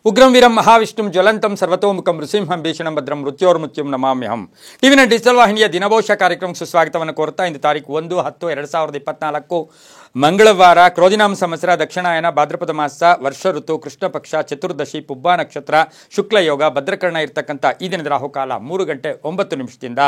Ugramm Veeram ಮಹಾವಿಷ್ಣುಂ ಜ್ವಲಂತಂ ಸರ್ವತೋಮುಖಂ ನೃಸಿಂಹಂ ಭೀಷಣಂ ಭದ್ರಂ ಮೃತ್ಯೋರ್ಮೃತ್ಯುಂ ನಮಾಮ್ಯಹಂ. ಟಿವಿನ digital ವಾಹಿನಿಯ ದಿನಭೋಷ ಕಾರ್ಯಕ್ರಮಕ್ಕೆ ಸುಸ್ವಾಗತವನ್ನು ಕೋರ್ತಾ ಇಂದು ತಾರೀಕು 1-10-2024 ಮಂಗಳವಾರ ಕ್ರೋಧಿನಾಮ ಸಂವತ್ಸರ ದಕ್ಷಿಣಾಯನ ಭಾದ್ರಪದ ಮಾಸ ವರ್ಷ ಋತು ಕೃಷ್ಣ ಪಕ್ಷ ಚತುರ್ದಶಿ ಪುಬ್ಬ ನಕ್ಷತ್ರ ಶುಕ್ಲ ಯೋಗ ಭದ್ರಕರ್ಣ ಇರತಕ್ಕಂಥ ಈ ದಿನದ ರಾಹುಕಾಲ 3 ಗಂಟೆ 9 ನಿಮಿಷದಿಂದ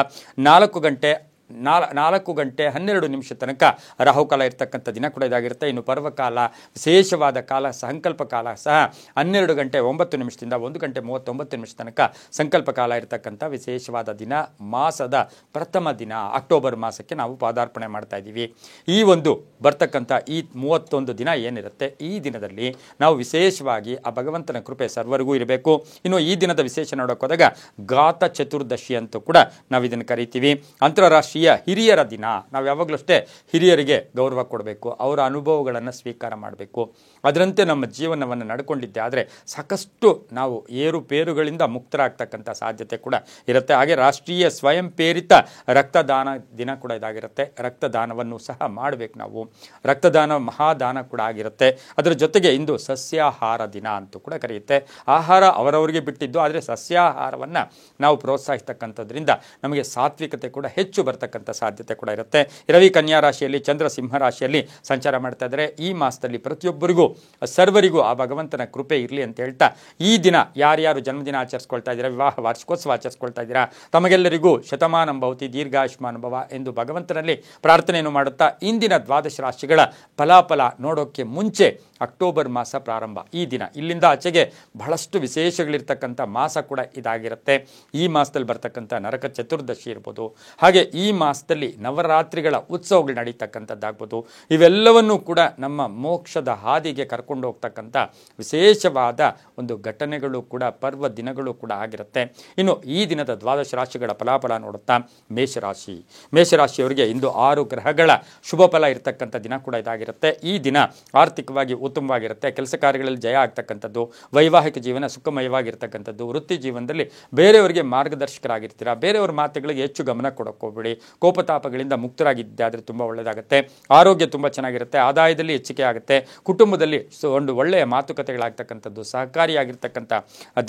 4 ಗಂಟೆ 12 ತನಕ ರಾಹುಕಾಲ ಇರ್ತಕ್ಕಂಥ ದಿನ ಕೂಡ ಇದಾಗಿರುತ್ತೆ. ಇನ್ನು ಪರ್ವಕಾಲ ವಿಶೇಷವಾದ ಕಾಲ ಸಂಕಲ್ಪ ಕಾಲ ಸಹ 12 ಗಂಟೆ 9 ನಿಮಿಷದಿಂದ 1 ಗಂಟೆ 39 ನಿಮಿಷ ತನಕ ಸಂಕಲ್ಪ ಕಾಲ ಇರತಕ್ಕಂಥ ವಿಶೇಷವಾದ ದಿನ. ಮಾಸದ ಪ್ರಥಮ ದಿನ ಅಕ್ಟೋಬರ್ ಮಾಸಕ್ಕೆ ನಾವು ಪಾದಾರ್ಪಣೆ ಮಾಡ್ತಾ ಇದ್ದೀವಿ. ಈ ಒಂದು ಬರ್ತಕ್ಕಂಥ ಈ 31 ದಿನ ಏನಿರುತ್ತೆ, ಈ ದಿನದಲ್ಲಿ ನಾವು ವಿಶೇಷವಾಗಿ ಆ ಭಗವಂತನ ಕೃಪೆ ಸರ್ವರಿಗೂ ಇರಬೇಕು. ಇನ್ನು ಈ ದಿನದ ವಿಶೇಷ ನೋಡೋಕೆ ಹೋದಾಗ ಗಾತ ಚತುರ್ದಶಿ ಅಂತೂ ಕೂಡ ನಾವು ಇದನ್ನು ಕರಿತೀವಿ. ಅಂತಾರಾಷ್ಟ್ರೀಯ ಹಿರಿಯರ ದಿನ. ನಾವು ಯಾವಾಗಲೂ ಅಷ್ಟೇ ಹಿರಿಯರಿಗೆ ಗೌರವ ಕೊಡಬೇಕು, ಅವರ ಅನುಭವಗಳನ್ನು ಸ್ವೀಕಾರ ಮಾಡಬೇಕು. ಅದರಂತೆ ನಮ್ಮ ಜೀವನವನ್ನು ನಡ್ಕೊಂಡಿದ್ದೆ ಆದರೆ ಸಾಕಷ್ಟು ನಾವು ಏರುಪೇರುಗಳಿಂದ ಮುಕ್ತರಾಗ್ತಕ್ಕಂಥ ಸಾಧ್ಯತೆ ಕೂಡ ಇರುತ್ತೆ. ಹಾಗೆ ರಾಷ್ಟ್ರೀಯ ಸ್ವಯಂ ಪ್ರೇರಿತ ರಕ್ತದಾನ ದಿನ ಕೂಡ ಇದಾಗಿರುತ್ತೆ. ರಕ್ತದಾನವನ್ನು ಸಹ ಮಾಡಬೇಕು ನಾವು. ರಕ್ತದಾನ ಮಹಾದಾನ ಕೂಡ ಆಗಿರುತ್ತೆ. ಅದರ ಜೊತೆಗೆ ಇಂದು ಸಸ್ಯಾಹಾರ ದಿನ ಅಂತೂ ಕೂಡ ಕರೆಯುತ್ತೆ. ಆಹಾರ ಅವರವರಿಗೆ ಬಿಟ್ಟಿದ್ದು, ಆದರೆ ಸಸ್ಯಾಹಾರವನ್ನು ನಾವು ಪ್ರೋತ್ಸಾಹಿಸ್ತಕ್ಕಂಥದ್ರಿಂದ ನಮಗೆ ಸಾತ್ವಿಕತೆ ಕೂಡ ಹೆಚ್ಚು ಬರ್ತಕ್ಕಂಥ ಸಾಧ್ಯತೆ ಕೂಡ ಇರುತ್ತೆ. ರವಿ ಕನ್ಯಾ ರಾಶಿಯಲ್ಲಿ, ಚಂದ್ರ ಸಿಂಹ ರಾಶಿಯಲ್ಲಿ ಸಂಚಾರ ಮಾಡ್ತಾ ಇದ್ದಾರೆ. ಈ ಮಾಸದಲ್ಲಿ ಪ್ರತಿಯೊಬ್ಬರಿಗೂ ಸರ್ವರಿಗೂ ಆ ಭಗವಂತನ ಕೃಪೆ ಇರಲಿ ಅಂತ ಹೇಳ್ತಾ, ಈ ದಿನ ಯಾರ್ಯಾರು ಜನ್ಮದಿನ ಆಚರಿಸ್ಕೊಳ್ತಾ ಇದ್ದೀರಾ, ವಿವಾಹ ವಾರ್ಷಿಕೋತ್ಸವ ಆಚರಿಸ್ಕೊಳ್ತಾ ಇದ್ದೀರಾ, ತಮಗೆಲ್ಲರಿಗೂ ಶತಮಾನಂ ಭವತಿ ದೀರ್ಘಾಯುಷ್ಮಾನ್ ಭವ ಎಂದು ಭಗವಂತನಲ್ಲಿ ಪ್ರಾರ್ಥನೆಯನ್ನು ಮಾಡುತ್ತಾ, ಇಂದಿನ 12 ರಾಶಿಗಳ ಫಲಾಫಲ ನೋಡೋಕ್ಕೆ ಮುಂಚೆ ಅಕ್ಟೋಬರ್ ಮಾಸ ಪ್ರಾರಂಭ. ಈ ದಿನ ಇಲ್ಲಿಂದ ಆಚೆಗೆ ಬಹಳಷ್ಟು ವಿಶೇಷಗಳಿರ್ತಕ್ಕಂಥ ಮಾಸ ಕೂಡ ಇದಾಗಿರುತ್ತೆ. ಈ ಮಾಸದಲ್ಲಿ ಬರ್ತಕ್ಕಂಥ ನರಕ ಚತುರ್ದಶಿ ಇರ್ಬೋದು, ಹಾಗೆ ಈ ಮಾಸದಲ್ಲಿ ನವರಾತ್ರಿಗಳ ಉತ್ಸವಗಳು ನಡೀತಕ್ಕಂಥದ್ದಾಗ್ಬೋದು. ಇವೆಲ್ಲವನ್ನೂ ಕೂಡ ನಮ್ಮ ಮೋಕ್ಷದ ಹಾದಿಗೆ ಕರ್ಕೊಂಡು ಹೋಗ್ತಕ್ಕಂಥ ವಿಶೇಷವಾದ ಒಂದು ಘಟನೆಗಳು ಕೂಡ ಪರ್ವ ದಿನಗಳು ಕೂಡ ಆಗಿರುತ್ತೆ. ಇನ್ನು ಈ ದಿನದ 12 ರಾಶಿಗಳ ಫಲಾಫಲ ನೋಡುತ್ತಾ, ಮೇಷರಾಶಿಯವರಿಗೆ ಇಂದು 6 ಗ್ರಹಗಳ ಶುಭ ಫಲ ಇರತಕ್ಕಂಥ ದಿನ ಕೂಡ ಇದಾಗಿರುತ್ತೆ. ಈ ದಿನ ಆರ್ಥಿಕವಾಗಿ ಉತ್ತಮವಾಗಿರುತ್ತೆ. ಕೆಲಸ ಕಾರ್ಯಗಳಲ್ಲಿ ಜಯ ಆಗ್ತಕ್ಕಂಥದ್ದು, ವೈವಾಹಿಕ ಜೀವನ ಸುಖಮಯವಾಗಿರ್ತಕ್ಕಂಥದ್ದು, ವೃತ್ತಿ ಜೀವನದಲ್ಲಿ ಬೇರೆಯವರಿಗೆ ಮಾರ್ಗದರ್ಶಕರಾಗಿರ್ತೀರಾ. ಬೇರೆಯವರ ಮಾತುಗಳಿಗೆ ಹೆಚ್ಚು ಗಮನ ಕೊಡೋಕೆ ಹೋಗ್ಬೇಡಿ. ಕೋಪತಾಪಗಳಿಂದ ಮುಕ್ತರಾಗಿದ್ದೆ ಆದರೆ ತುಂಬ ಒಳ್ಳೆಯದಾಗುತ್ತೆ. ಆರೋಗ್ಯ ತುಂಬ ಚೆನ್ನಾಗಿರುತ್ತೆ. ಆದಾಯದಲ್ಲಿ ಹೆಚ್ಚಿಗೆ ಆಗುತ್ತೆ. ಕುಟುಂಬದಲ್ಲಿ ಒಂದು ಒಳ್ಳೆಯ ಮಾತುಕತೆಗಳಾಗ್ತಕ್ಕಂಥದ್ದು, ಸಹಕಾರಿಯಾಗಿರ್ತಕ್ಕಂಥ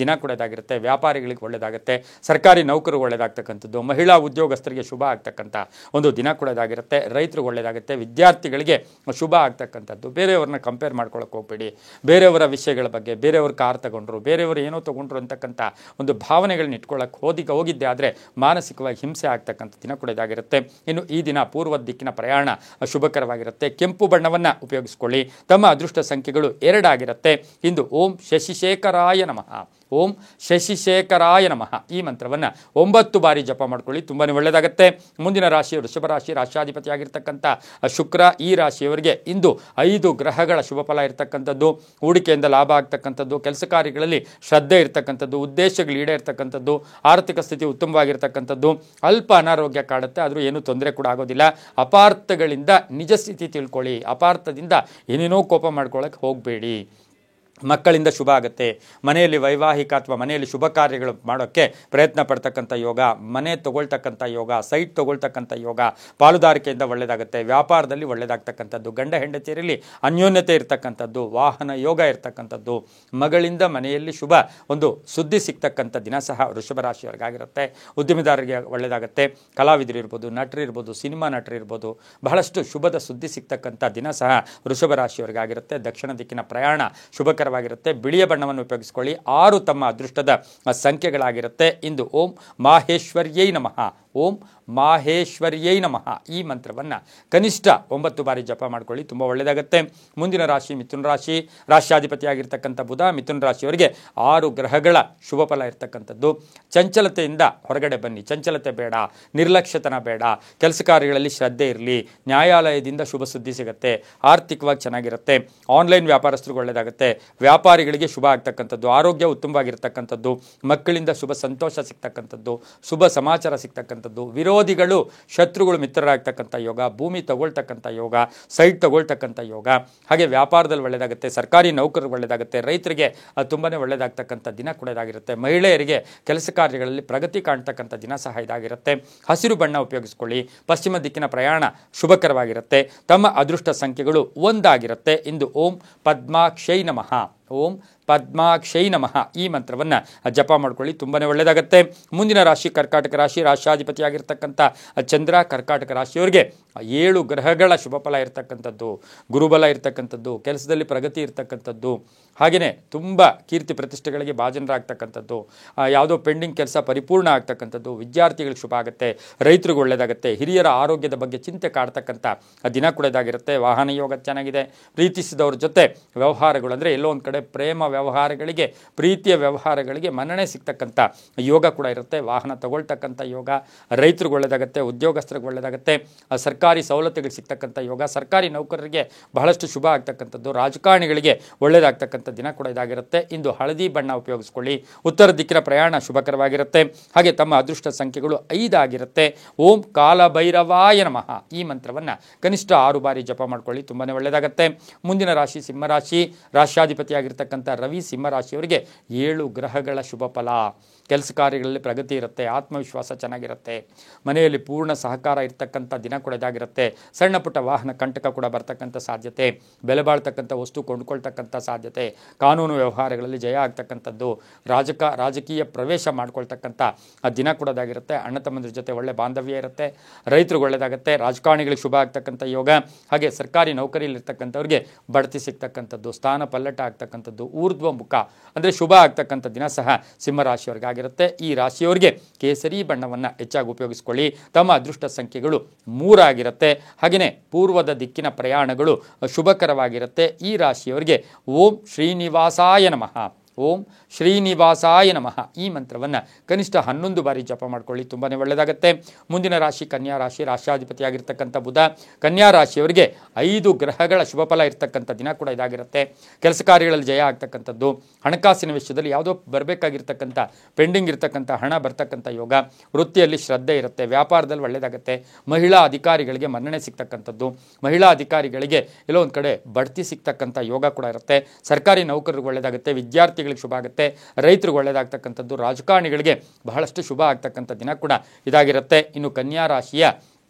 ದಿನ ಕೂಡ ಇದಾಗಿರುತ್ತೆ. ವ್ಯಾಪಾರಿಗಳಿಗೆ ಒಳ್ಳೆಯದಾಗುತ್ತೆ. ಸರ್ಕಾರಿ ನೌಕರು ಒಳ್ಳೆಯದಾಗ್ತಕ್ಕಂಥದ್ದು, ಮಹಿಳಾ ಉದ್ಯೋಗಸ್ಥರಿಗೆ ಶುಭ ಆಗ್ತಕ್ಕಂಥ ಒಂದು ದಿನ ಕೂಡ ಇದಾಗಿರುತ್ತೆ. ರೈತರಿಗೆ ಒಳ್ಳೆಯದಾಗುತ್ತೆ. ವಿದ್ಯಾರ್ಥಿಗಳಿಗೆ ಶುಭ ಆಗ್ತಕ್ಕಂಥದ್ದು. ಬೇರೆಯವ್ರನ್ನ ಕಂಪೇರ್ ಮಾಡ್ಕೊಳ್ಳೋಕೆ ಹೋಗ್ಬೇಡಿ. ಬೇರೆಯವರ ವಿಷಯಗಳ ಬಗ್ಗೆ, ಬೇರೆಯವ್ರ ಕಾರ್ ತಗೊಂಡ್ರು, ಬೇರೆಯವರು ಏನೋ ತಗೊಂಡ್ರು ಅಂತಕ್ಕಂಥ ಒಂದು ಭಾವನೆಗಳನ್ನ ಇಟ್ಕೊಳ್ಳೋಕೆ ಹೋಗಿದ್ದೆ ಆದರೆ ಮಾನಸಿಕವಾಗಿ ಹಿಂಸೆ ಆಗ್ತಕ್ಕಂಥ ದಿನ ಕೂಡ ಇದಾಗಿರುತ್ತೆ. ಇನ್ನು ಈ ದಿನ ಪೂರ್ವ ದಿಕ್ಕಿನ ಪ್ರಯಾಣ ಶುಭಕರವಾಗಿರುತ್ತೆ. ಕೆಂಪು ಬಣ್ಣವನ್ನು ಉಪಯೋಗಿಸ್ಕೊಳ್ಳಿ. ತಮ್ಮ ಅದೃಷ್ಟ ಸಂಖ್ಯೆಗಳು 2 ಆಗಿರುತ್ತೆ. ಇಂದು ಓಂ ಶಶಿಶೇಖರಾಯ ನಮಃ, ಓಂ ಶಶಿಶೇಖರಾಯ ನಮಃ ಈ ಮಂತ್ರವನ್ನು 9 ಬಾರಿ ಜಪ ಮಾಡ್ಕೊಳ್ಳಿ. ತುಂಬಾ ಒಳ್ಳೆಯದಾಗುತ್ತೆ. ಮುಂದಿನ ರಾಶಿ ವೃಷಭ ರಾಶಿ. ರಾಶಿಯಾಧಿಪತಿಯಾಗಿರ್ತಕ್ಕಂಥ ಶುಕ್ರ. ಈ ರಾಶಿಯವರಿಗೆ ಇಂದು 5 ಗ್ರಹಗಳ ಶುಭ ಫಲ ಇರತಕ್ಕಂಥದ್ದು. ಹೂಡಿಕೆಯಿಂದ ಲಾಭ ಆಗ್ತಕ್ಕಂಥದ್ದು, ಕೆಲಸ ಕಾರ್ಯಗಳಲ್ಲಿ ಶ್ರದ್ಧೆ ಇರತಕ್ಕಂಥದ್ದು, ಉದ್ದೇಶಗಳು ಈಡೇರ್ತಕ್ಕಂಥದ್ದು, ಆರ್ಥಿಕ ಸ್ಥಿತಿ ಉತ್ತಮವಾಗಿರ್ತಕ್ಕಂಥದ್ದು. ಅಲ್ಪ ಅನಾರೋಗ್ಯ ಕಾಡುತ್ತೆ, ಆದರೂ ಏನೂ ತೊಂದರೆ ಕೂಡ ಆಗೋದಿಲ್ಲ. ಅಪಾರ್ಥಗಳಿಂದ ನಿಜ ಸ್ಥಿತಿ ತಿಳ್ಕೊಳ್ಳಿ. ಅಪಾರ್ಥದಿಂದ ಏನೇನೋ ಕೋಪ ಮಾಡ್ಕೊಳ್ಳೋಕೆ ಹೋಗಬೇಡಿ. ಮಕ್ಕಳಿಂದ ಶುಭ ಆಗುತ್ತೆ. ಮನೆಯಲ್ಲಿ ವೈವಾಹಿಕ ಅಥವಾ ಮನೆಯಲ್ಲಿ ಶುಭ ಕಾರ್ಯಗಳು ಮಾಡೋಕ್ಕೆ ಪ್ರಯತ್ನ ಪಡ್ತಕ್ಕಂಥ ಯೋಗ, ಮನೆ ತಗೊಳ್ತಕ್ಕಂಥ ಯೋಗ, ಸೈಟ್ ತಗೊಳ್ತಕ್ಕಂಥ ಯೋಗ, ಪಾಲುದಾರಿಕೆಯಿಂದ ಒಳ್ಳೆಯದಾಗುತ್ತೆ. ವ್ಯಾಪಾರದಲ್ಲಿ ಒಳ್ಳೆಯದಾಗ್ತಕ್ಕಂಥದ್ದು, ಗಂಡ ಹೆಂಡತಿಯರಲ್ಲಿ ಅನ್ಯೋನ್ಯತೆ ಇರ್ತಕ್ಕಂಥದ್ದು, ವಾಹನ ಯೋಗ ಇರ್ತಕ್ಕಂಥದ್ದು, ಮಗಳಿಂದ ಮನೆಯಲ್ಲಿ ಶುಭ ಒಂದು ಸುದ್ದಿ ಸಿಗ್ತಕ್ಕಂಥ ದಿನ ಸಹ ವೃಷಭ ರಾಶಿಯವರಿಗಾಗಿರುತ್ತೆ. ಉದ್ಯಮಿದಾರರಿಗೆ ಒಳ್ಳೆಯದಾಗುತ್ತೆ. ಕಲಾವಿದರು ಇರ್ಬೋದು, ನಟರು ಇರ್ಬೋದು, ಸಿನಿಮಾ ನಟರು ಇರ್ಬೋದು, ಬಹಳಷ್ಟು ಶುಭದ ಸುದ್ದಿ ಸಿಗ್ತಕ್ಕಂಥ ದಿನ ಸಹ ವೃಷಭ ರಾಶಿಯವರಿಗಾಗಿರುತ್ತೆ. ದಕ್ಷಿಣ ದಿಕ್ಕಿನ ಪ್ರಯಾಣ ಶುಭಕರ ವಾಗಿರುತ್ತೆ. ಬಿಳಿಯ ಬಣ್ಣವನ್ನು ಉಪಯೋಗಿಸಿಕೊಳ್ಳಿ. 6 ತಮ್ಮ ಅದೃಷ್ಟದ ಸಂಖ್ಯೆಗಳಾಗಿರುತ್ತೆ. ಇಂದು ಓಂ ಮಾಹೇಶ್ವರ್ಯೈ ನಮಃ, ಓಂ ಮಾಹೇಶ್ವರ್ಯೈ ನಮಃ ಈ ಮಂತ್ರವನ್ನು ಕನಿಷ್ಠ 9 ಬಾರಿ ಜಪ ಮಾಡ್ಕೊಳ್ಳಿ. ತುಂಬ ಒಳ್ಳೆಯದಾಗುತ್ತೆ. ಮುಂದಿನ ರಾಶಿ ಮಿಥುನ ರಾಶಿ. ರಾಶಿಯಾಧಿಪತಿಯಾಗಿರ್ತಕ್ಕಂಥ ಬುಧ. ಮಿಥುನ ರಾಶಿಯವರಿಗೆ 6 ಗ್ರಹಗಳ ಶುಭ ಫಲ ಇರ್ತಕ್ಕಂಥದ್ದು. ಚಂಚಲತೆಯಿಂದ ಹೊರಗಡೆ ಬನ್ನಿ. ಚಂಚಲತೆ ಬೇಡ, ನಿರ್ಲಕ್ಷ್ಯತನ ಬೇಡ. ಕೆಲಸ ಕಾರ್ಯಗಳಲ್ಲಿ ಶ್ರದ್ಧೆ ಇರಲಿ. ನ್ಯಾಯಾಲಯದಿಂದ ಶುಭ ಸುದ್ದಿ ಸಿಗುತ್ತೆ. ಆರ್ಥಿಕವಾಗಿ ಚೆನ್ನಾಗಿರುತ್ತೆ. ಆನ್ಲೈನ್ ವ್ಯಾಪಾರಸ್ಥರಿಗೆ ಒಳ್ಳೆಯದಾಗುತ್ತೆ. ವ್ಯಾಪಾರಿಗಳಿಗೆ ಶುಭ ಆಗ್ತಕ್ಕಂಥದ್ದು. ಆರೋಗ್ಯ ಉತ್ತಮವಾಗಿರ್ತಕ್ಕಂಥದ್ದು. ಮಕ್ಕಳಿಂದ ಶುಭ ಸಂತೋಷ ಸಿಗ್ತಕ್ಕಂಥದ್ದು, ಶುಭ ಸಮಾಚಾರ ಸಿಗ್ತಕ್ಕಂಥದ್ದು. ವಿರೋಧಿಗಳು ಶತ್ರುಗಳು ಮಿತ್ರರಾಗ್ತಕ್ಕಂಥ ಯೋಗ. ಭೂಮಿ ತಗೊಳ್ತಕ್ಕಂಥ ಯೋಗ, ಸೈಟ್ ತಗೊಳ್ತಕ್ಕಂಥ ಯೋಗ. ಹಾಗೆ ವ್ಯಾಪಾರದಲ್ಲಿ ಒಳ್ಳೆಯದಾಗುತ್ತೆ. ಸರ್ಕಾರಿ ನೌಕರರಿಗೆ ಒಳ್ಳೆಯದಾಗುತ್ತೆ. ರೈತರಿಗೆ ತುಂಬಾ ಒಳ್ಳೆಯದಾಗ್ತಕ್ಕಂಥ ದಿನ ಕೂಡ ಇದಾಗಿರುತ್ತೆ. ಮಹಿಳೆಯರಿಗೆ ಕೆಲಸ ಕಾರ್ಯಗಳಲ್ಲಿ ಪ್ರಗತಿ ಕಾಣ್ತಕ್ಕಂಥ ದಿನ ಸಹ ಇದಾಗಿರುತ್ತೆ. ಹಸಿರು ಬಣ್ಣ ಉಪಯೋಗಿಸ್ಕೊಳ್ಳಿ. ಪಶ್ಚಿಮ ದಿಕ್ಕಿನ ಪ್ರಯಾಣ ಶುಭಕರವಾಗಿರುತ್ತೆ. ತಮ್ಮ ಅದೃಷ್ಟ ಸಂಖ್ಯೆಗಳು 1 ಆಗಿರುತ್ತೆ. ಇಂದು ಓಂ ಪದ್ಮಾಕ್ಷೈ ನಮಃ, ಓಂ ಪದ್ಮಾಕ್ಷೈ ನಮಃ ಈ ಮಂತ್ರವನ್ನು ಜಪ ಮಾಡ್ಕೊಳ್ಳಿ, ತುಂಬಾ ಒಳ್ಳೆಯದಾಗತ್ತೆ. ಮುಂದಿನ ರಾಶಿ ಕರ್ಕಾಟಕ ರಾಶಿ, ರಾಶ್ಯಾಧಿಪತಿಯಾಗಿರ್ತಕ್ಕಂಥ ಚಂದ್ರ ಕರ್ಕಾಟಕ ರಾಶಿಯವರಿಗೆ 7 ಗ್ರಹಗಳ ಶುಭ ಫಲ ಇರತಕ್ಕಂಥದ್ದು, ಗುರುಬಲ ಇರತಕ್ಕಂಥದ್ದು, ಕೆಲಸದಲ್ಲಿ ಪ್ರಗತಿ ಇರತಕ್ಕಂಥದ್ದು, ಹಾಗೆಯೇ ತುಂಬ ಕೀರ್ತಿ ಪ್ರತಿಷ್ಠೆಗಳಿಗೆ ಭಾಜನರಾಗ್ತಕ್ಕಂಥದ್ದು, ಯಾವುದೋ ಪೆಂಡಿಂಗ್ ಕೆಲಸ ಪರಿಪೂರ್ಣ ಆಗ್ತಕ್ಕಂಥದ್ದು, ವಿದ್ಯಾರ್ಥಿಗಳಿಗೆ ಶುಭ ಆಗುತ್ತೆ, ರೈತರಿಗೆ ಒಳ್ಳೆಯದಾಗುತ್ತೆ, ಹಿರಿಯರ ಆರೋಗ್ಯದ ಬಗ್ಗೆ ಚಿಂತೆ ಕಾಡ್ತಕ್ಕಂಥ ದಿನ ಕೂಡ ಇದಾಗಿರುತ್ತೆ. ವಾಹನ ಯೋಗ ಚೆನ್ನಾಗಿದೆ. ಪ್ರೀತಿಸಿದವ್ರ ಜೊತೆ ವ್ಯವಹಾರಗಳು ಅಂದರೆ ಎಲ್ಲೋ ಒಂದು ಕಡೆ ಪ್ರೇಮ ವ್ಯವಹಾರಗಳಿಗೆ, ಪ್ರೀತಿಯ ವ್ಯವಹಾರಗಳಿಗೆ ಮನ್ನಣೆ ಸಿಗ್ತಕ್ಕಂಥ ಯೋಗ ಕೂಡ ಇರುತ್ತೆ. ವಾಹನ ತಗೊಳ್ತಕ್ಕಂಥ ಯೋಗ, ರೈತರಿಗೆ ಒಳ್ಳೆಯದಾಗುತ್ತೆ, ಉದ್ಯೋಗಸ್ಥರಿಗೆ ಒಳ್ಳೆಯದಾಗುತ್ತೆ, ಸರ್ಕಾರಿ ಸವಲತ್ತುಗಳು ಸಿಗ್ತಕ್ಕಂಥ ಯೋಗ, ಸರ್ಕಾರಿ ನೌಕರರಿಗೆ ಬಹಳಷ್ಟು ಶುಭ ಆಗ್ತಕ್ಕಂಥದ್ದು, ರಾಜಕಾರಣಿಗಳಿಗೆ ಒಳ್ಳೆಯದಾಗ್ತಕ್ಕಂಥ ದಿನ ಕೂಡ ಇದಾಗಿರುತ್ತೆ. ಇಂದು ಹಳದಿ ಬಣ್ಣ ಉಪಯೋಗಿಸ್ಕೊಳ್ಳಿ. ಉತ್ತರ ದಿಕ್ಕಿನ ಪ್ರಯಾಣ ಶುಭಕರವಾಗಿರುತ್ತೆ. ಹಾಗೆ ತಮ್ಮ ಅದೃಷ್ಟ ಸಂಖ್ಯೆಗಳು 5 ಆಗಿರುತ್ತೆ. ಓಂ ಕಾಲಭೈರವಾಯ ನಮಃ ಈ ಮಂತ್ರವನ್ನು ಕನಿಷ್ಠ 6 ಬಾರಿ ಜಪ ಮಾಡ್ಕೊಳ್ಳಿ, ತುಂಬಾ ಒಳ್ಳೆಯದಾಗುತ್ತೆ. ಮುಂದಿನ ರಾಶಿ ಸಿಂಹರಾಶಿ, ರಾಶ್ಯಾಧಿಪತಿಯಾಗಿರ್ತಕ್ಕಂಥ ರವಿ ಸಿಂಹರಾಶಿಯವರಿಗೆ 7 ಗ್ರಹಗಳ ಶುಭ ಫಲ. ಕೆಲಸ ಕಾರ್ಯಗಳಲ್ಲಿ ಪ್ರಗತಿ ಇರುತ್ತೆ, ಆತ್ಮವಿಶ್ವಾಸ ಚೆನ್ನಾಗಿರುತ್ತೆ, ಮನೆಯಲ್ಲಿ ಪೂರ್ಣ ಸಹಕಾರ ಇರ್ತಕ್ಕಂಥ ದಿನ ಕೂಡ ಇದಾಗಿರುತ್ತೆ. ಸಣ್ಣ ಪುಟ್ಟ ವಾಹನ ಕಂಟಕ ಕೂಡ ಬರ್ತಕ್ಕಂಥ ಸಾಧ್ಯತೆ, ಬೆಲೆ ಬಾಳ್ತಕ್ಕಂಥ ವಸ್ತು ಕೊಂಡ್ಕೊಳ್ತಕ್ಕಂಥ ಸಾಧ್ಯತೆ, ಕಾನೂನು ವ್ಯವಹಾರಗಳಲ್ಲಿ ಜಯ ಆಗ್ತಕ್ಕಂಥದ್ದು, ರಾಜಕೀಯ ಪ್ರವೇಶ ಮಾಡ್ಕೊಳ್ತಕ್ಕಂಥ ದಿನ ಕೂಡ ಇದಾಗಿರುತ್ತೆ. ಅಣ್ಣ ತಮ್ಮಂದ್ರ ಜೊತೆ ಒಳ್ಳೆ ಬಾಂಧವ್ಯ ಇರುತ್ತೆ, ರೈತರಿಗೆ ಒಳ್ಳೆಯದಾಗುತ್ತೆ, ರಾಜಕಾರಣಿಗಳಿಗೆ ಶುಭ ಆಗ್ತಕ್ಕಂಥ ಯೋಗ, ಹಾಗೆ ಸರ್ಕಾರಿ ನೌಕರಿಯಲ್ಲಿರ್ತಕ್ಕಂಥವ್ರಿಗೆ ಬಡ್ತಿ ಸಿಗ್ತಕ್ಕಂಥದ್ದು, ಸ್ಥಾನ ಪಲ್ಲಟ ಆಗ್ತಕ್ಕಂಥದ್ದು, ಊರ್ಧ್ವ ಮುಖ ಅಂದರೆ ಶುಭ ಆಗ್ತಕ್ಕಂಥ ದಿನ ಸಹ ಸಿಂಹರಾಶಿಯವರಿಗೆ ಆಗಿರುತ್ತೆ. ಈ ರಾಶಿಯವರಿಗೆ ಕೇಸರಿ ಬಣ್ಣವನ್ನು ಹೆಚ್ಚಾಗಿ ಉಪಯೋಗಿಸ್ಕೊಳ್ಳಿ. ತಮ್ಮ ಅದೃಷ್ಟ ಸಂಖ್ಯೆಗಳು 3 ಆಗಿರುತ್ತೆ. ಹಾಗೆಯೇ ಪೂರ್ವದ ದಿಕ್ಕಿನ ಪ್ರಯಾಣಗಳು ಶುಭಕರವಾಗಿರುತ್ತೆ. ಈ ರಾಶಿಯವರಿಗೆ ಓಂ ಶ್ರೀನಿವಾಸಾಯ ನಮಃ, ಓಂ ಶ್ರೀನಿವಾಸಾಯ ನಮಃ ಈ ಮಂತ್ರವನ್ನು ಕನಿಷ್ಠ 11 ಬಾರಿ ಜಪ ಮಾಡ್ಕೊಳ್ಳಿ, ತುಂಬಾ ಒಳ್ಳೆಯದಾಗುತ್ತೆ. ಮುಂದಿನ ರಾಶಿ ಕನ್ಯಾ ರಾಶಿ, ರಾಶ್ಯಾಧಿಪತಿಯಾಗಿರ್ತಕ್ಕಂಥ ಬುಧ ಕನ್ಯಾ ರಾಶಿಯವರಿಗೆ 5 ಗ್ರಹಗಳ ಶುಭ ಫಲ ಇರ್ತಕ್ಕಂಥ ದಿನ ಕೂಡ ಇದಾಗಿರುತ್ತೆ. ಕೆಲಸ ಕಾರ್ಯಗಳಲ್ಲಿ ಜಯ ಆಗ್ತಕ್ಕಂಥದ್ದು, ಹಣಕಾಸಿನ ವಿಷಯದಲ್ಲಿ ಯಾವುದೋ ಬರಬೇಕಾಗಿರ್ತಕ್ಕಂಥ ಪೆಂಡಿಂಗ್ ಇರ್ತಕ್ಕಂಥ ಹಣ ಬರ್ತಕ್ಕಂಥ ಯೋಗ, ವೃತ್ತಿಯಲ್ಲಿ ಶ್ರದ್ಧೆ ಇರುತ್ತೆ, ವ್ಯಾಪಾರದಲ್ಲಿ ಒಳ್ಳೆಯದಾಗುತ್ತೆ, ಮಹಿಳಾ ಅಧಿಕಾರಿಗಳಿಗೆ ಮನ್ನಣೆ ಸಿಗ್ತಕ್ಕಂಥದ್ದು, ಮಹಿಳಾ ಅಧಿಕಾರಿಗಳಿಗೆ ಎಲ್ಲೋ ಒಂದು ಕಡೆ ಬಡ್ತಿ ಸಿಗ್ತಕ್ಕಂಥ ಯೋಗ ಕೂಡ ಇರುತ್ತೆ. ಸರ್ಕಾರಿ ನೌಕರರಿಗೆ ಒಳ್ಳೆಯದಾಗುತ್ತೆ, ವಿದ್ಯಾರ್ಥಿಗಳಿಗೆ ಶುಭ ಆಗುತ್ತೆ, ರೈತರಿಗೆ ಒಳ್ಳೆಯದಾಗ್ತಕ್ಕಂಥದ್ದು, ರಾಜಕಾರಣಿಗಳಿಗೆ ಬಹಳಷ್ಟು ಶುಭ ಆಗ್ತಕ್ಕಂಥ ದಿನ ಕೂಡ ಇದಾಗಿರುತ್ತೆ. ಇನ್ನು ಕನ್ಯಾ ರಾಶಿಯ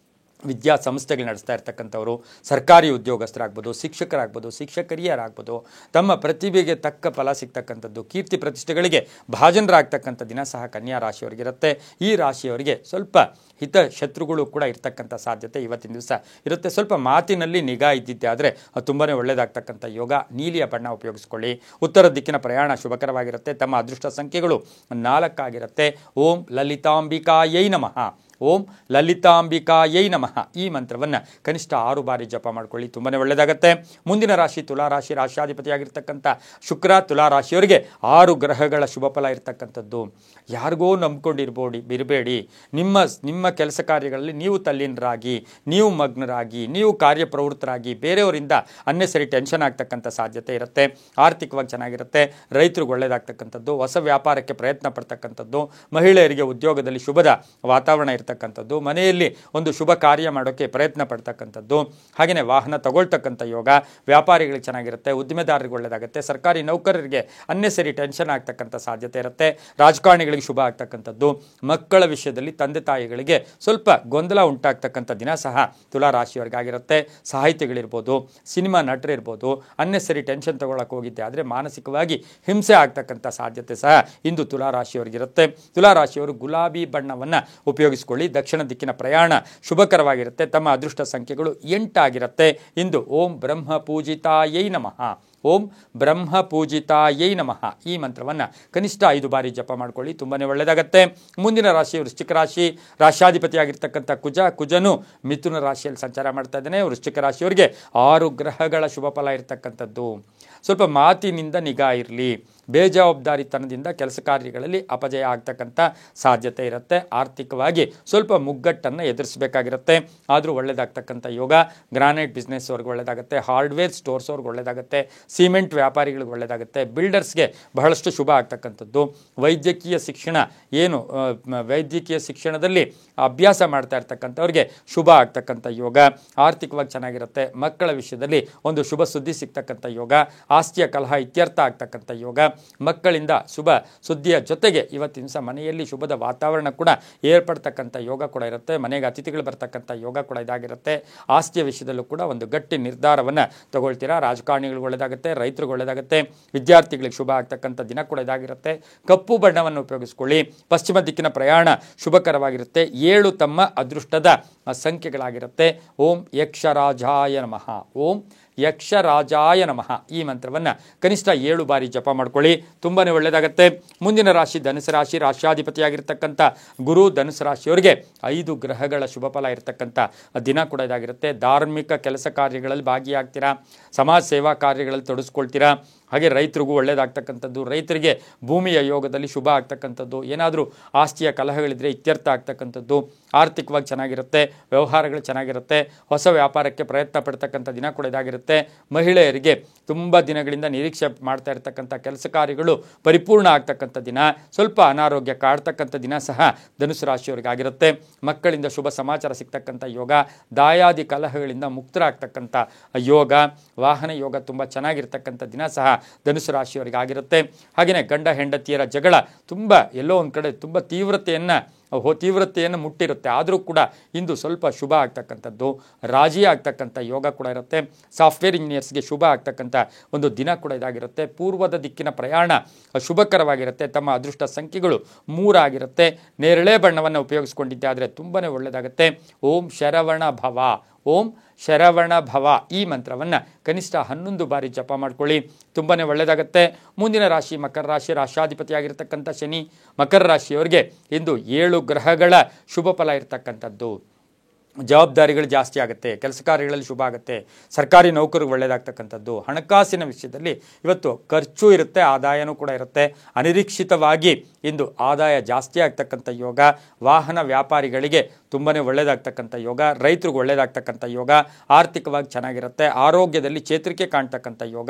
ವಿದ್ಯಾಸಂಸ್ಥೆಗಳು ನಡೆಸ್ತಾ ಇರ್ತಕ್ಕಂಥವರು, ಸರ್ಕಾರಿ ಉದ್ಯೋಗಸ್ಥರಾಗ್ಬೋದು, ಶಿಕ್ಷಕರಾಗ್ಬೋದು, ಶಿಕ್ಷಕರಿಯರಾಗ್ಬೋದು, ತಮ್ಮ ಪ್ರತಿಭೆಗೆ ತಕ್ಕ ಫಲ ಸಿಗ್ತಕ್ಕಂಥದ್ದು, ಕೀರ್ತಿ ಪ್ರತಿಷ್ಠೆಗಳಿಗೆ ಭಾಜನರಾಗ್ತಕ್ಕಂಥ ದಿನ ಸಹ ಕನ್ಯಾ ರಾಶಿಯವರಿಗಿರುತ್ತೆ. ಈ ರಾಶಿಯವರಿಗೆ ಸ್ವಲ್ಪ ಹಿತ ಶತ್ರುಗಳು ಕೂಡ ಇರ್ತಕ್ಕಂಥ ಸಾಧ್ಯತೆ ಇವತ್ತಿನ ದಿವಸ ಇರುತ್ತೆ. ಸ್ವಲ್ಪ ಮಾತಿನಲ್ಲಿ ನಿಗಾ ಇದ್ದಿದ್ದೆ ಆದರೆ ತುಂಬಾ ಒಳ್ಳೆಯದಾಗ್ತಕ್ಕಂಥ ಯೋಗ. ನೀಲಿಯ ಬಣ್ಣ ಉಪಯೋಗಿಸ್ಕೊಳ್ಳಿ. ಉತ್ತರ ದಿಕ್ಕಿನ ಪ್ರಯಾಣ ಶುಭಕರವಾಗಿರುತ್ತೆ. ತಮ್ಮ ಅದೃಷ್ಟ ಸಂಖ್ಯೆಗಳು 4 ಆಗಿರುತ್ತೆ. ಓಂ ಲಲಿತಾಂಬಿಕಾಯೈ ನಮಃ, ಓಂ ಲಲಿತಾಂಬಿಕಾಯೈ ನಮಃ ಈ ಮಂತ್ರವನ್ನು ಕನಿಷ್ಠ 6 ಬಾರಿ ಜಪ ಮಾಡ್ಕೊಳ್ಳಿ, ತುಂಬಾ ಒಳ್ಳೆಯದಾಗುತ್ತೆ. ಮುಂದಿನ ರಾಶಿ ತುಲಾರಾಶಿ, ರಾಶ್ಯಾಧಿಪತಿಯಾಗಿರ್ತಕ್ಕಂಥ ಶುಕ್ರ ತುಲಾರಾಶಿಯವರಿಗೆ 6 ಗ್ರಹಗಳ ಶುಭ ಫಲ ಇರತಕ್ಕಂಥದ್ದು. ಯಾರಿಗೋ ಇರಬೇಡಿ, ನಿಮ್ಮ ಕೆಲಸ ಕಾರ್ಯಗಳಲ್ಲಿ ನೀವು ತಲ್ಲೀನರಾಗಿ, ನೀವು ಮಗ್ನರಾಗಿ, ನೀವು ಕಾರ್ಯಪ್ರವೃತ್ತರಾಗಿ ಬೇರೆಯವರಿಂದ ಅನ್ನೆಸರಿ ಟೆನ್ಷನ್ ಆಗ್ತಕ್ಕಂಥ ಸಾಧ್ಯತೆ ಇರುತ್ತೆ. ಆರ್ಥಿಕವಾಗಿ ಚೆನ್ನಾಗಿರುತ್ತೆ, ರೈತರಿಗೆ ಒಳ್ಳೆಯದಾಗ್ತಕ್ಕಂಥದ್ದು, ಹೊಸ ವ್ಯಾಪಾರಕ್ಕೆ ಪ್ರಯತ್ನ ಪಡ್ತಕ್ಕಂಥದ್ದು, ಮಹಿಳೆಯರಿಗೆ ಉದ್ಯೋಗದಲ್ಲಿ ಶುಭದ ವಾತಾವರಣ ಇರ್ತಕ್ಕಂಥದ್ದು, ಮನೆಯಲ್ಲಿ ಒಂದು ಶುಭ ಕಾರ್ಯ ಮಾಡೋಕ್ಕೆ ಪ್ರಯತ್ನ ಪಡ್ತಕ್ಕಂಥದ್ದು, ಹಾಗೆಯೇ ವಾಹನ ತಗೊಳ್ತಕ್ಕಂಥ ಯೋಗ, ವ್ಯಾಪಾರಿಗಳಿಗೆ ಚೆನ್ನಾಗಿರುತ್ತೆ, ಉದ್ದಿಮೆದಾರರಿಗೆ ಒಳ್ಳೆಯದಾಗುತ್ತೆ, ಸರ್ಕಾರಿ ನೌಕರರಿಗೆ ಅನ್ನೆಸರಿ ಟೆನ್ಷನ್ ಆಗ್ತಕ್ಕಂಥ ಸಾಧ್ಯತೆ ಇರುತ್ತೆ, ರಾಜಕಾರಣಿಗಳಿಗೆ ಶುಭ ಆಗ್ತಕ್ಕಂಥದ್ದು, ಮಕ್ಕಳ ವಿಷಯದಲ್ಲಿ ತಂದೆ ತಾಯಿಗಳಿಗೆ ಸ್ವಲ್ಪ ಗೊಂದಲ ಉಂಟಾಗ್ತಕ್ಕಂಥ ದಿನ ಸಹ ತುಲಾ ರಾಶಿಯವರಿಗಾಗಿರುತ್ತೆ. ಸಾಹಿತಿಗಳಿರ್ಬೋದು, ಸಿನಿಮಾ ನಟರಿರ್ಬೋದು, ಅನ್ನೆಸರಿ ಟೆನ್ಷನ್ ತಗೊಳ್ಳಕ್ಕೆ ಹೋಗಿದ್ದೆ ಆದರೆ ಮಾನಸಿಕವಾಗಿ ಹಿಂಸೆ ಆಗ್ತಕ್ಕಂಥ ಸಾಧ್ಯತೆ ಸಹ ಇಂದು ತುಲಾ ರಾಶಿಯವರಿಗಿರುತ್ತೆ. ತುಲಾ ರಾಶಿಯವರು ಗುಲಾಬಿ ಬಣ್ಣವನ್ನು ಉಪಯೋಗಿಸಿಕೊಳ್ಳಿ. ದಕ್ಷಿಣ ದಿಕ್ಕಿನ ಪ್ರಯಾಣ ಶುಭಕರವಾಗಿರುತ್ತೆ. ತಮ್ಮ ಅದೃಷ್ಟ ಸಂಖ್ಯೆಗಳು 8 ಆಗಿರುತ್ತೆ. ಇಂದು ಓಂ ಬ್ರಹ್ಮ ಪೂಜಿತಾಯೈ ನಮಃ, ಓಂ ಬ್ರಹ್ಮ ಪೂಜಿತಾಯೈ ನಮಃ ಈ ಮಂತ್ರವನ್ನು ಕನಿಷ್ಠ 5 ಬಾರಿ ಜಪ ಮಾಡ್ಕೊಳ್ಳಿ, ತುಂಬಾ ಒಳ್ಳೆಯದಾಗುತ್ತೆ. ಮುಂದಿನ ರಾಶಿ ವೃಶ್ಚಿಕ ರಾಶಿ, ರಾಶ್ಯಾಧಿಪತಿಯಾಗಿರ್ತಕ್ಕಂಥ ಕುಜನು ಮಿಥುನ ರಾಶಿಯಲ್ಲಿ ಸಂಚಾರ ಮಾಡ್ತಾ ಇದ್ದಾನೆ. ವೃಶ್ಚಿಕ ರಾಶಿಯವರಿಗೆ 6 ಗ್ರಹಗಳ ಶುಭ ಫಲ ಇರತಕ್ಕಂಥದ್ದು. ಸ್ವಲ್ಪ ಮಾತಿನಿಂದ ನಿಗಾ ಇರಲಿ, ಬೇಜವಾಬ್ದಾರಿತನದಿಂದ ಕೆಲಸ ಕಾರ್ಯಗಳಲ್ಲಿ ಅಪಜಯ ಆಗ್ತಕ್ಕಂಥ ಸಾಧ್ಯತೆ ಇರುತ್ತೆ. ಆರ್ಥಿಕವಾಗಿ ಸ್ವಲ್ಪ ಮುಗ್ಗಟ್ಟನ್ನು ಎದುರಿಸಬೇಕಾಗಿರುತ್ತೆ, ಆದರೂ ಒಳ್ಳೆಯದಾಗ್ತಕ್ಕಂಥ ಯೋಗ. ಗ್ರಾನೈಟ್ ಬಿಸ್ನೆಸ್ ಅವ್ರಿಗೆ ಒಳ್ಳೆಯದಾಗುತ್ತೆ, ಹಾರ್ಡ್ವೇರ್ ಸ್ಟೋರ್ಸ್ ಅವ್ರಿಗೆ ಒಳ್ಳೆಯದಾಗುತ್ತೆ, ಸಿಮೆಂಟ್ ವ್ಯಾಪಾರಿಗಳಿಗೆ ಒಳ್ಳೆಯದಾಗುತ್ತೆ, ಬಿಲ್ಡರ್ಸ್ಗೆ ಬಹಳಷ್ಟು ಶುಭ ಆಗ್ತಕ್ಕಂಥದ್ದು. ವೈದ್ಯಕೀಯ ಶಿಕ್ಷಣದಲ್ಲಿ ಅಭ್ಯಾಸ ಮಾಡ್ತಾ ಇರ್ತಕ್ಕಂಥವ್ರಿಗೆ ಶುಭ ಆಗ್ತಕ್ಕಂಥ ಯೋಗ. ಆರ್ಥಿಕವಾಗಿ ಚೆನ್ನಾಗಿರುತ್ತೆ. ಮಕ್ಕಳ ವಿಷಯದಲ್ಲಿ ಒಂದು ಶುಭ ಸುದ್ದಿ ಸಿಗ್ತಕ್ಕಂಥ ಯೋಗ. ಆಸ್ತಿಯ ಕಲಹ ಇತ್ಯರ್ಥ ಆಗ್ತಕ್ಕಂಥ ಯೋಗ. ಮಕ್ಕಳಿಂದ ಶುಭ ಸುದ್ದಿಯ ಜೊತೆಗೆ ಇವತ್ತಿನ ದಿವಸ ಮನೆಯಲ್ಲಿ ಶುಭದ ವಾತಾವರಣ ಕೂಡ ಏರ್ಪಡ್ತಕ್ಕಂಥ ಯೋಗ ಕೂಡ ಇರುತ್ತೆ. ಮನೆಗೆ ಅತಿಥಿಗಳು ಬರ್ತಕ್ಕಂಥ ಯೋಗ ಕೂಡ ಇದಾಗಿರುತ್ತೆ. ಆಸ್ತಿಯ ವಿಷಯದಲ್ಲೂ ಕೂಡ ಒಂದು ಗಟ್ಟಿ ನಿರ್ಧಾರವನ್ನು ತಗೊಳ್ತೀರಾ. ರಾಜಕಾರಣಿಗಳಿಗೆ ಒಳ್ಳೆಯದಾಗುತ್ತೆ, ರೈತರಿಗೆ ಒಳ್ಳೆಯದಾಗುತ್ತೆ, ವಿದ್ಯಾರ್ಥಿಗಳಿಗೆ ಶುಭ ಆಗ್ತಕ್ಕಂಥ ದಿನ ಕೂಡ ಇದಾಗಿರುತ್ತೆ. ಕಪ್ಪು ಬಣ್ಣವನ್ನು ಉಪಯೋಗಿಸ್ಕೊಳ್ಳಿ. ಪಶ್ಚಿಮ ದಿಕ್ಕಿನ ಪ್ರಯಾಣ ಶುಭಕರವಾಗಿರುತ್ತೆ. 7 ತಮ್ಮ ಅದೃಷ್ಟದ ಸಂಖ್ಯೆಗಳಾಗಿರುತ್ತೆ. ಓಂ ಯಕ್ಷರಾಜಾಯ ನಮಃ, ಓಂ ಯಕ್ಷರಾಜಾಯ ನಮಃ ಈ ಮಂತ್ರವನ್ನು ಕನಿಷ್ಠ 7 ಬಾರಿ ಜಪ ಮಾಡ್ಕೊಳ್ಳಿ, ತುಂಬಾ ಒಳ್ಳೆಯದಾಗತ್ತೆ. ಮುಂದಿನ ರಾಶಿ ಧನುಸು ರಾಶಿ. ರಾಶಿಯಾಧಿಪತಿಯಾಗಿರ್ತಕ್ಕಂಥ ಗುರು ಧನುಸು ರಾಶಿಯವರಿಗೆ 5 ಗ್ರಹಗಳ ಶುಭ ಫಲ ಇರತಕ್ಕಂಥ ದಿನ ಕೂಡ ಇದಾಗಿರುತ್ತೆ. ಧಾರ್ಮಿಕ ಕೆಲಸ ಕಾರ್ಯಗಳಲ್ಲಿ ಭಾಗಿಯಾಗ್ತೀರಾ, ಸಮಾಜ ಸೇವಾ ಕಾರ್ಯಗಳಲ್ಲಿ ತೊಡಗಿಸ್ಕೊಳ್ತೀರಾ. ಹಾಗೆ ರೈತರಿಗೂ ಒಳ್ಳೆಯದಾಗ್ತಕ್ಕಂಥದ್ದು, ರೈತರಿಗೆ ಭೂಮಿಯ ಯೋಗದಲ್ಲಿ ಶುಭ ಆಗ್ತಕ್ಕಂಥದ್ದು, ಏನಾದರೂ ಆಸ್ತಿಯ ಕಲಹಗಳಿದ್ದರೆ ಇತ್ಯರ್ಥ ಆಗ್ತಕ್ಕಂಥದ್ದು, ಆರ್ಥಿಕವಾಗಿ ಚೆನ್ನಾಗಿರುತ್ತೆ, ವ್ಯವಹಾರಗಳು ಚೆನ್ನಾಗಿರುತ್ತೆ, ಹೊಸ ವ್ಯಾಪಾರಕ್ಕೆ ಪ್ರಯತ್ನ ಪಡ್ತಕ್ಕಂಥ ದಿನ ಕೂಡ ಇದಾಗಿರುತ್ತೆ. ಮಹಿಳೆಯರಿಗೆ ತುಂಬ ದಿನಗಳಿಂದ ನಿರೀಕ್ಷೆ ಮಾಡ್ತಾ ಇರ್ತಕ್ಕಂಥ ಕೆಲಸ ಕಾರ್ಯಗಳು ಪರಿಪೂರ್ಣ ಆಗ್ತಕ್ಕಂಥ ದಿನ. ಸ್ವಲ್ಪ ಅನಾರೋಗ್ಯ ಕಾಡ್ತಕ್ಕಂಥ ದಿನ ಸಹ ಧನುಸು ರಾಶಿಯವರಿಗಾಗಿರುತ್ತೆ. ಮಕ್ಕಳಿಂದ ಶುಭ ಸಮಾಚಾರ ಸಿಗ್ತಕ್ಕಂಥ ಯೋಗ, ದಾಯಾದಿ ಕಲಹಗಳಿಂದ ಮುಕ್ತರಾಗ್ತಕ್ಕಂಥ ಯೋಗ, ವಾಹನ ಯೋಗ ತುಂಬ ಚೆನ್ನಾಗಿರ್ತಕ್ಕಂಥ ದಿನ ಸಹ ಧನುಸು ರಾಶಿಯವರಿಗಾಗಿರುತ್ತೆ. ಹಾಗೆಯೇ ಗಂಡ ಹೆಂಡತಿಯರ ಜಗಳ ತುಂಬ ಎಲ್ಲೋ ಒಂದು ಕಡೆ ತುಂಬ ತೀವ್ರತೆಯನ್ನು ಮುಟ್ಟಿರುತ್ತೆ. ಆದರೂ ಕೂಡ ಇಂದು ಸ್ವಲ್ಪ ಶುಭ ಆಗ್ತಕ್ಕಂಥದ್ದು, ರಾಜಿ ಆಗ್ತಕ್ಕಂಥ ಯೋಗ ಕೂಡ ಇರುತ್ತೆ. ಸಾಫ್ಟ್ವೇರ್ ಇಂಜಿನಿಯರ್ಸ್ಗೆ ಶುಭ ಆಗ್ತಕ್ಕಂಥ ಒಂದು ದಿನ ಕೂಡ ಇದಾಗಿರುತ್ತೆ. ಪೂರ್ವದ ದಿಕ್ಕಿನ ಪ್ರಯಾಣ ಶುಭಕರವಾಗಿರುತ್ತೆ. ತಮ್ಮ ಅದೃಷ್ಟ ಸಂಖ್ಯೆಗಳು 3 ಆಗಿರುತ್ತೆ. ನೇರಳೆ ಬಣ್ಣವನ್ನು ಉಪಯೋಗಿಸ್ಕೊಂಡಿದ್ದೆ ಆದರೆ ತುಂಬಾ ಒಳ್ಳೆಯದಾಗುತ್ತೆ. ಓಂ ಶರವಣ ಭವ, ಓಂ ಶರವಣ ಭವ ಈ ಮಂತ್ರವನ್ನು ಕನಿಷ್ಠ 11 ಬಾರಿ ಜಪ ಮಾಡ್ಕೊಳ್ಳಿ, ತುಂಬಾ ಒಳ್ಳೆಯದಾಗುತ್ತೆ. ಮುಂದಿನ ರಾಶಿ ಮಕರ ರಾಶಿ. ರಾಶಿಯಾಧಿಪತಿಯಾಗಿರ್ತಕ್ಕಂಥ ಶನಿ ಮಕರ ರಾಶಿಯವರಿಗೆ ಇಂದು 7 ಗ್ರಹಗಳ ಶುಭ ಫಲ ಇರತಕ್ಕಂಥದ್ದು. ಜವಾಬ್ದಾರಿಗಳು ಜಾಸ್ತಿ ಆಗುತ್ತೆ, ಕೆಲಸ ಕಾರ್ಯಗಳಲ್ಲಿ ಶುಭ ಆಗುತ್ತೆ, ಸರ್ಕಾರಿ ನೌಕರಿಗೆ ಒಳ್ಳೆಯದಾಗ್ತಕ್ಕಂಥದ್ದು. ಹಣಕಾಸಿನ ವಿಷಯದಲ್ಲಿ ಇವತ್ತು ಖರ್ಚು ಇರುತ್ತೆ, ಆದಾಯನೂ ಕೂಡ ಇರುತ್ತೆ. ಅನಿರೀಕ್ಷಿತವಾಗಿ ಇಂದು ಆದಾಯ ಜಾಸ್ತಿ ಆಗ್ತಕ್ಕಂಥ ಯೋಗ. ವಾಹನ ವ್ಯಾಪಾರಿಗಳಿಗೆ ತುಂಬಾ ಒಳ್ಳೆಯದಾಗ್ತಕ್ಕಂಥ ಯೋಗ, ರೈತರಿಗೆ ಒಳ್ಳೆಯದಾಗ್ತಕ್ಕಂಥ ಯೋಗ, ಆರ್ಥಿಕವಾಗಿ ಚೆನ್ನಾಗಿರುತ್ತೆ. ಆರೋಗ್ಯದಲ್ಲಿ ಚೇತರಿಕೆ ಕಾಣ್ತಕ್ಕಂಥ ಯೋಗ.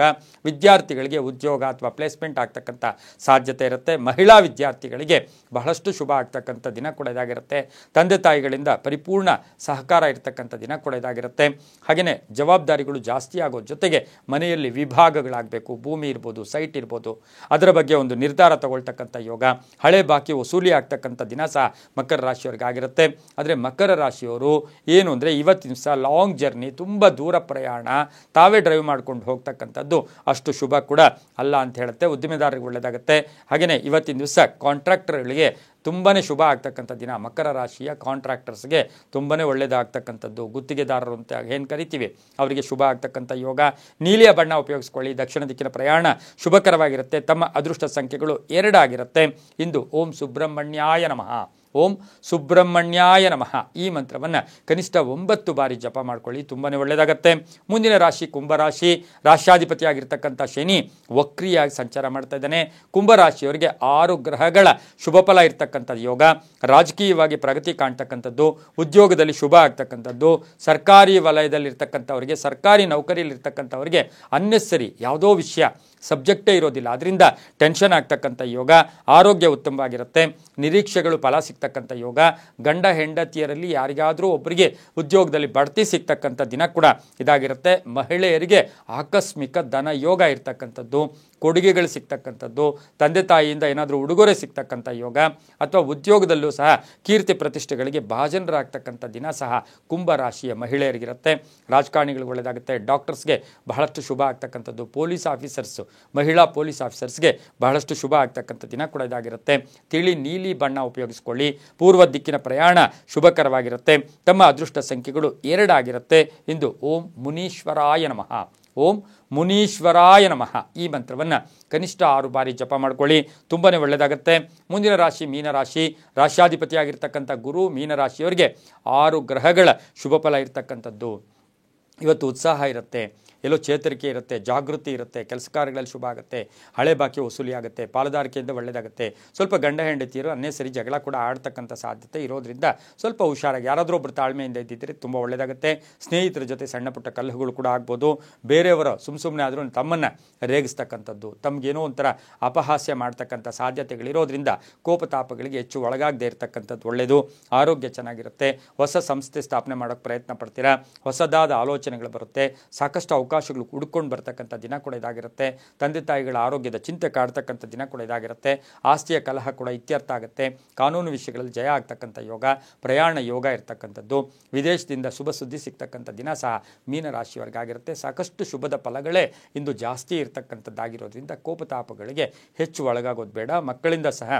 ವಿದ್ಯಾರ್ಥಿಗಳಿಗೆ ಉದ್ಯೋಗ ಅಥವಾ ಪ್ಲೇಸ್ಮೆಂಟ್ ಆಗ್ತಕ್ಕಂಥ ಸಾಧ್ಯತೆ ಇರುತ್ತೆ. ಮಹಿಳಾ ವಿದ್ಯಾರ್ಥಿಗಳಿಗೆ ಬಹಳಷ್ಟು ಶುಭ ಆಗ್ತಕ್ಕಂಥ ದಿನ ಕೂಡ ಇದಾಗಿರುತ್ತೆ. ತಂದೆ ತಾಯಿಗಳಿಂದ ಪರಿಪೂರ್ಣ ಸಹಕಾರ ಇರತಕ್ಕಂಥ ದಿನ ಕೂಡ ಇದಾಗಿರುತ್ತೆ. ಹಾಗೆಯೇ ಜವಾಬ್ದಾರಿಗಳು ಜಾಸ್ತಿ ಆಗೋ ಜೊತೆಗೆ ಮನೆಯಲ್ಲಿ ವಿಭಾಗಗಳಾಗಬೇಕು, ಭೂಮಿ ಇರ್ಬೋದು, ಸೈಟ್ ಇರ್ಬೋದು, ಅದರ ಬಗ್ಗೆ ಒಂದು ನಿರ್ಧಾರ ತಗೊಳ್ತಕ್ಕಂಥ ಯೋಗ. ಹಳೆ ಬಾಕಿ ವಸೂಲಿ ಆಗ್ತಕ್ಕಂಥ ದಿನ ಸಹ ಮಕರ ರಾಶಿಯವರಿಗಾಗಿರುತ್ತೆ. ಆದರೆ ಮಕರ ರಾಶಿಯವರು ಏನು ಅಂದರೆ ಇವತ್ತಿನ ದಿವಸ ಲಾಂಗ್ ಜರ್ನಿ, ತುಂಬ ದೂರ ಪ್ರಯಾಣ, ತಾವೇ ಡ್ರೈವ್ ಮಾಡ್ಕೊಂಡು ಹೋಗ್ತಕ್ಕಂಥದ್ದು ಅಷ್ಟು ಶುಭ ಕೂಡ ಅಲ್ಲ ಅಂತ ಹೇಳುತ್ತೆ. ಉದ್ದಿಮೆದಾರರಿಗೆ ಒಳ್ಳೆಯದಾಗುತ್ತೆ. ಹಾಗೆಯೇ ಇವತ್ತಿನ ದಿವಸ ಕಾಂಟ್ರಾಕ್ಟರ್ಗಳಿಗೆ ತುಂಬಾ ಶುಭ ಆಗ್ತಕ್ಕಂಥ ದಿನ. ಮಕರ ರಾಶಿಯ ಕಾಂಟ್ರಾಕ್ಟರ್ಸ್ಗೆ ತುಂಬಾ ಒಳ್ಳೆಯದಾಗ್ತಕ್ಕಂಥದ್ದು, ಗುತ್ತಿಗೆದಾರರು ಅಂತ ಏನು ಕರಿತೀವಿ ಅವರಿಗೆ ಶುಭ ಆಗ್ತಕ್ಕಂಥ ಯೋಗ. ನೀಲಿಯ ಬಣ್ಣ ಉಪಯೋಗಿಸ್ಕೊಳ್ಳಿ. ದಕ್ಷಿಣ ದಿಕ್ಕಿನ ಪ್ರಯಾಣ ಶುಭಕರವಾಗಿರುತ್ತೆ. ತಮ್ಮ ಅದೃಷ್ಟ ಸಂಖ್ಯೆಗಳು 2 ಆಗಿರುತ್ತೆ. ಇಂದು ಓಂ ಸುಬ್ರಹ್ಮಣ್ಯಾಯ ನಮಃ, ಓಂ ಸುಬ್ರಹ್ಮಣ್ಯಾಯ ನಮಃ ಈ ಮಂತ್ರವನ್ನು ಕನಿಷ್ಠ 9 ಬಾರಿ ಜಪ ಮಾಡ್ಕೊಳ್ಳಿ, ತುಂಬಾ ಒಳ್ಳೆಯದಾಗತ್ತೆ. ಮುಂದಿನ ರಾಶಿ ಕುಂಭರಾಶಿ. ರಾಶಿಯಾಧಿಪತಿಯಾಗಿರ್ತಕ್ಕಂಥ ಶನಿ ವಕ್ರಿಯಾಗಿ ಸಂಚಾರ ಮಾಡ್ತಾ ಇದ್ದಾನೆ. ಕುಂಭರಾಶಿಯವರಿಗೆ 6 ಗ್ರಹಗಳ ಶುಭ ಫಲ ಇರ್ತಕ್ಕಂಥ ಯೋಗ. ರಾಜಕೀಯವಾಗಿ ಪ್ರಗತಿ ಕಾಣ್ತಕ್ಕಂಥದ್ದು, ಉದ್ಯೋಗದಲ್ಲಿ ಶುಭ ಆಗ್ತಕ್ಕಂಥದ್ದು, ಸರ್ಕಾರಿ ವಲಯದಲ್ಲಿರ್ತಕ್ಕಂಥವ್ರಿಗೆ, ಸರ್ಕಾರಿ ನೌಕರಿಯಲ್ಲಿರ್ತಕ್ಕಂಥವ್ರಿಗೆ ಅನ್ನೆಸರಿ ಯಾವುದೋ ವಿಷಯ ಸಬ್ಜೆಕ್ಟೇ ಇರೋದಿಲ್ಲ, ಅದರಿಂದ ಟೆನ್ಷನ್ ಆಗ್ತಕ್ಕಂಥ ಯೋಗ. ಆರೋಗ್ಯ ಉತ್ತಮವಾಗಿರುತ್ತೆ. ನಿರೀಕ್ಷೆಗಳು ಫಲ ಸಿಗ್ತಕ್ಕಂಥ ಯೋಗ. ಗಂಡ ಹೆಂಡತಿಯರಲ್ಲಿ ಯಾರಿಗಾದರೂ ಒಬ್ಬರಿಗೆ ಉದ್ಯೋಗದಲ್ಲಿ ಬಡ್ತಿ ಸಿಗ್ತಕ್ಕಂಥ ದಿನ ಕೂಡ ಇದಾಗಿರುತ್ತೆ. ಮಹಿಳೆಯರಿಗೆ ಆಕಸ್ಮಿಕ ಧನ ಯೋಗ ಇರ್ತಕ್ಕಂಥದ್ದು, ಕೊಡುಗೆಗಳು ಸಿಗ್ತಕ್ಕಂಥದ್ದು, ತಂದೆ ತಾಯಿಯಿಂದ ಏನಾದರೂ ಉಡುಗೊರೆ ಸಿಗ್ತಕ್ಕಂಥ ಯೋಗ, ಅಥವಾ ಉದ್ಯೋಗದಲ್ಲೂ ಸಹ ಕೀರ್ತಿ ಪ್ರತಿಷ್ಠೆಗಳಿಗೆ ಭಾಜನರಾಗ್ತಕ್ಕಂಥ ದಿನ ಸಹ ಕುಂಭರಾಶಿಯ ಮಹಿಳೆಯರಿಗಿರುತ್ತೆ. ರಾಜಕಾರಣಿಗಳಿಗೆ ಒಳ್ಳೆಯದಾಗುತ್ತೆ. ಡಾಕ್ಟರ್ಸ್ಗೆ ಬಹಳಷ್ಟು ಶುಭ ಆಗ್ತಕ್ಕಂಥದ್ದು, ಪೊಲೀಸ್ ಆಫೀಸರ್ಸು, ಮಹಿಳಾ ಪೊಲೀಸ್ ಆಫೀಸರ್ಸ್ಗೆ ಬಹಳಷ್ಟು ಶುಭ ಆಗ್ತಕ್ಕಂಥ ದಿನ ಕೂಡ ಇದಾಗಿರುತ್ತೆ. ತಿಳಿ ನೀಲಿ ಬಣ್ಣ ಉಪಯೋಗಿಸ್ಕೊಳ್ಳಿ. ಪೂರ್ವ ದಿಕ್ಕಿನ ಪ್ರಯಾಣ ಶುಭಕರವಾಗಿರುತ್ತೆ. ತಮ್ಮ ಅದೃಷ್ಟ ಸಂಖ್ಯೆಗಳು 2 ಆಗಿರುತ್ತೆ. ಇಂದು ಓಂ ಮುನೀಶ್ವರಾಯ ನಮಃ, ಓಂ ಮುನೀಶ್ವರಾಯ ನಮಃ ಈ ಮಂತ್ರವನ್ನು ಕನಿಷ್ಠ 6 ಬಾರಿ ಜಪ ಮಾಡ್ಕೊಳ್ಳಿ, ತುಂಬಾ ಒಳ್ಳೆಯದಾಗುತ್ತೆ. ಮುಂದಿನ ರಾಶಿ ಮೀನರಾಶಿ. ರಾಶಿಯಾಧಿಪತಿಯಾಗಿರ್ತಕ್ಕಂಥ ಗುರು ಮೀನರಾಶಿಯವರಿಗೆ 6 ಗ್ರಹಗಳ ಶುಭ ಫಲ ಇರ್ತಕ್ಕಂಥದ್ದು. ಇವತ್ತು ಉತ್ಸಾಹ ಇರುತ್ತೆ, ಎಲ್ಲೋ ಚೇತರಿಕೆ ಇರುತ್ತೆ, ಜಾಗೃತಿ ಇರುತ್ತೆ, ಕೆಲಸ ಕಾರ್ಯಗಳಲ್ಲಿ ಶುಭ ಆಗುತ್ತೆ, ಹಳೆ ಬಾಕಿ ವಸೂಲಿ ಆಗುತ್ತೆ, ಪಾಲುದಾರಿಕೆಯಿಂದ ಒಳ್ಳೆಯದಾಗುತ್ತೆ. ಸ್ವಲ್ಪ ಗಂಡ ಹೆಂಡತಿಯರು ಅನ್ನೆಸರಿ ಜಗಳ ಕೂಡ ಆಡ್ತಕ್ಕಂಥ ಸಾಧ್ಯತೆ ಇರೋದ್ರಿಂದ ಸ್ವಲ್ಪ ಹುಷಾರಾಗಿ, ಯಾರಾದರೂ ಒಬ್ಬರು ತಾಳ್ಮೆಯಿಂದ ಇದ್ದಿದ್ದರೆ ತುಂಬ ಒಳ್ಳೆಯದಾಗುತ್ತೆ. ಸ್ನೇಹಿತರ ಜೊತೆ ಸಣ್ಣ ಪುಟ್ಟ ಕಲಹಗಳು ಕೂಡ ಆಗ್ಬೋದು. ಬೇರೆಯವರ ಸುಮ್ಮನೆ ಆದರೂ ತಮ್ಮನ್ನು ರೇಗಿಸ್ತಕ್ಕಂಥದ್ದು, ತಮಗೇನೋ ಒಂಥರ ಅಪಹಾಸ್ಯ ಮಾಡ್ತಕ್ಕಂಥ ಸಾಧ್ಯತೆಗಳಿರೋದ್ರಿಂದ ಕೋಪತಾಪಗಳಿಗೆ ಹೆಚ್ಚು ಒಳಗಾಗದೇ ಇರತಕ್ಕಂಥದ್ದು ಒಳ್ಳೆಯದು. ಆರೋಗ್ಯ ಚೆನ್ನಾಗಿರುತ್ತೆ. ಹೊಸ ಸಂಸ್ಥೆ ಸ್ಥಾಪನೆ ಮಾಡೋಕ್ಕೆ ಪ್ರಯತ್ನ ಪಡ್ತೀರಾ. ಹೊಸದಾದ ಆಲೋಚನೆಗಳು ಬರುತ್ತೆ. ಸಾಕಷ್ಟು ಅವಕಾಶಗಳು ಹುಡ್ಕೊಂಡು ಬರ್ತಕ್ಕಂಥ ದಿನ ಕೂಡ ಇದಾಗಿರುತ್ತೆ. ತಂದೆ ತಾಯಿಗಳ ಆರೋಗ್ಯದ ಚಿಂತೆ ಕಾಡ್ತಕ್ಕಂಥ ದಿನ ಕೂಡ ಇದಾಗಿರುತ್ತೆ. ಆಸ್ತಿಯ ಕಲಹ ಕೂಡ ಇತ್ಯರ್ಥ ಆಗುತ್ತೆ. ಕಾನೂನು ವಿಷಯಗಳಲ್ಲಿ ಜಯ ಆಗ್ತಕ್ಕಂಥ ಯೋಗ, ಪ್ರಯಾಣ ಯೋಗ ಇರ್ತಕ್ಕಂಥದ್ದು, ವಿದೇಶದಿಂದ ಶುಭ ಸುದ್ದಿ ಸಿಗ್ತಕ್ಕಂಥ ದಿನ ಸಹ ಮೀನರಾಶಿಯವರೆಗಾಗಿರುತ್ತೆ. ಸಾಕಷ್ಟು ಶುಭದ ಫಲಗಳೇ ಇಂದು ಜಾಸ್ತಿ ಇರ್ತಕ್ಕಂಥದ್ದಾಗಿರೋದ್ರಿಂದ ಕೋಪತಾಪಗಳಿಗೆ ಹೆಚ್ಚು ಒಳಗಾಗೋದು ಬೇಡ. ಮಕ್ಕಳಿಂದ ಸಹ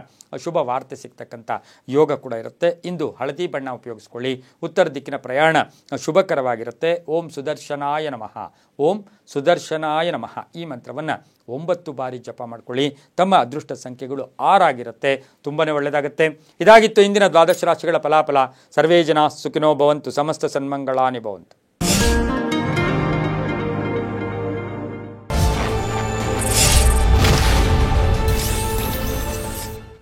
ಶುಭ ವಾರ್ತೆ ಸಿಗ್ತಕ್ಕಂಥ ಯೋಗ ಕೂಡ ಇರುತ್ತೆ. ಇಂದು ಹಳದಿ ಬಣ್ಣ ಉಪಯೋಗಿಸ್ಕೊಳ್ಳಿ. ಉತ್ತರ ದಿಕ್ಕಿನ ಪ್ರಯಾಣ ಶುಭಕರವಾಗಿರುತ್ತೆ. ಓಂ ಸುದರ್ಶನಾಯ ನಮಃ, ಓಂ ಸುದರ್ಶನಾಯ ನಮಃ ಈ ಮಂತ್ರವನ್ನು 9 ಬಾರಿ ಜಪ ಮಾಡ್ಕೊಳ್ಳಿ. ತಮ್ಮ ಅದೃಷ್ಟ ಸಂಖ್ಯೆಗಳು 6 ಆಗಿರುತ್ತೆ. ತುಂಬಾ ಒಳ್ಳೆಯದಾಗುತ್ತೆ. ಇದಾಗಿತ್ತು ಇಂದಿನ ದ್ವಾದಶ ರಾಶಿಗಳ ಫಲಾಫಲ. ಸರ್ವೇ ಜನ ಸುಖಿನೋ ಭವಂತು, ಸಮಸ್ತ ಸನ್ಮಂಗಳಾನಿ ಭವಂತು.